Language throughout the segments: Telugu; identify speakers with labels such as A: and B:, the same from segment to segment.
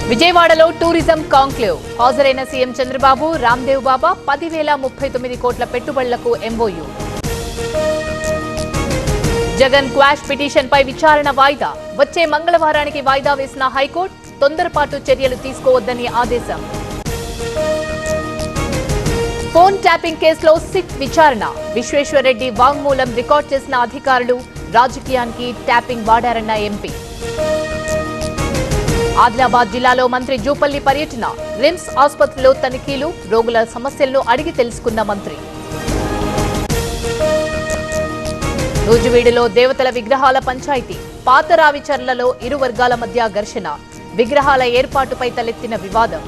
A: విజయవాడలో టూరిజం కాంక్లేవ్ హాజరైన సీఎం చంద్రబాబు, రామ్దేవ్ బాబా 10,039 కోట్ల పెట్టుబడులకు ఎంఓయూ. జగన్ క్వాష్ పిటిషన్పై విచారణ వాయిదా. వచ్చే మంగళవారానికి వాయిదా వేసిన హైకోర్టు తొందరపాటు చర్యలు తీసుకోవద్దని ఆదేశం. ఫోన్ ట్యాపింగ్ కేసులో సిట్ విచారణ. విశ్వేశ్వరరెడ్డి వాంగ్మూలం రికార్డు చేసిన అధికారులు రాజకీయానికి ట్యాపింగ్ వాడారన్న ఎంపీ. ఆదిలాబాద్ జిల్లాలో మంత్రి జూపల్లి పర్యటన. రిమ్స్ ఆసుపత్రిలో తనిఖీలు, రోగుల సమస్యలను అడిగి తెలుసుకున్న మంత్రి. నూజివీడులో దేవతల విగ్రహాల పంచాయతీ. పాత రావిచర్లలో ఇరు వర్గాల మధ్య ఘర్షణ. విగ్రహాల ఏర్పాటుపై తలెత్తిన వివాదం.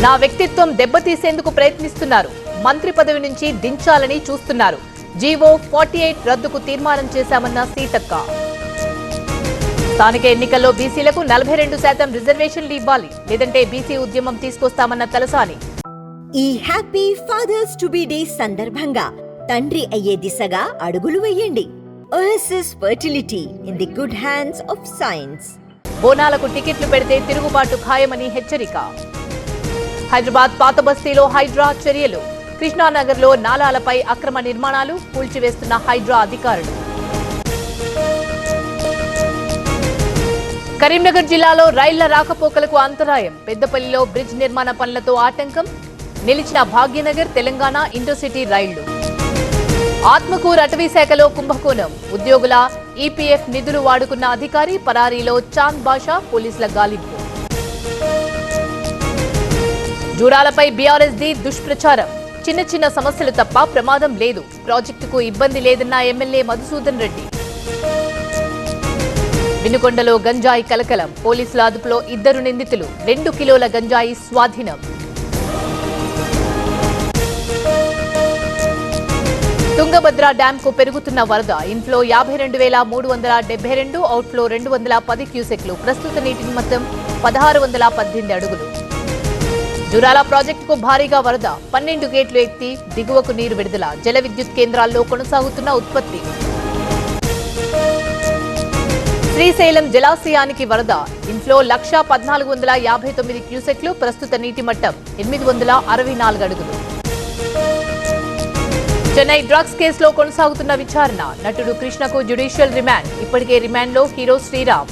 A: నా వ్యక్తిత్వం దెబ్బతీసేందుకు ప్రయత్నిస్తున్నారు. మంత్రి పదవి నుంచి దించాలని చూస్తున్నారు. జీవో 48 రద్దుకు తీర్మానం చేశామన్న సీతక్క. స్థానిక ఎన్నికల్లో బీసీలకు 42% రిజర్వేషన్లు ఇవ్వాలి, లేదంటే బీసీ ఉద్యమం తీసుకొస్తామన్న తలసాని.
B: ఈ happy father's to be day సందర్భంగా తండ్రి అయ్యే దిశగా అడుగులు వేయండి. OSS fertility in the good hands of science.
A: బోనాలకు టికెట్లు పెడితే తిరుగుబాటు ఖాయమని హెచ్చరిక. హైదరాబాద్ పాత బస్తీలో హైడ్రా చర్యలు. కృష్ణానగర్లో నాలాలపై అక్రమ నిర్మాణాలు కూల్చివేస్తున్న హైడ్రా అధికారులు. కరీంనగర్ జిల్లాలో రైళ్ల రాకపోకలకు అంతరాయం. పెద్దపల్లిలో బ్రిడ్జ్ నిర్మాణ పనులతో ఆటంకం. నిలిచిన భాగ్యనగర్ తెలంగాణ ఇంటర్సిటీ రైళ్లు. ఆత్మకూరు అటవీ శాఖలో కుంభకోణం. ఉద్యోగుల ఈపీఎఫ్ నిధులు వాడుకున్న అధికారి పరారీలో చాంద్ బాషా, పోలీసుల గాలింపు. జూరాలపై బీఆర్ఎస్ది దుష్ప్రచారం. చిన్న చిన్న సమస్యలు తప్ప ప్రమాదం లేదు. ప్రాజెక్టుకు ఇబ్బంది లేదన్న ఎమ్మెల్యే మధుసూదన్ రెడ్డి. వినుకొండలో గంజాయి కలకలం. పోలీసుల అదుపులో 2 నిందితులు. 2 కిలోల గంజాయి స్వాధీనం. తుంగభద్ర డ్యాంకు పెరుగుతున్న వరద. Inflow 52,372, outflow 210 క్యూసెక్లు. ప్రస్తుత నీటి మొత్తం 1,618 అడుగులు. జురాల ప్రాజెక్టుకు భారీగా వరద. 12 గేట్లు ఎత్తి దిగువకు నీరు విడుదల. జల విద్యుత్ కేంద్రాల్లో కొనసాగుతున్న ఉత్పత్తి. శ్రీశైలం జలాశయానికి వరద. ఇన్ఫ్లో 1,1459 క్యూసెక్లు. ప్రస్తుత నీటి మట్టం 864 అడుగులు. చెన్నై డ్రగ్స్ కేసులో కొనసాగుతున్న విచారణ. నటుడు కృష్ణకు జ్యుడిషియల్ రిమాండ్. ఇప్పటికే రిమాండ్లో హీరో శ్రీరామ్.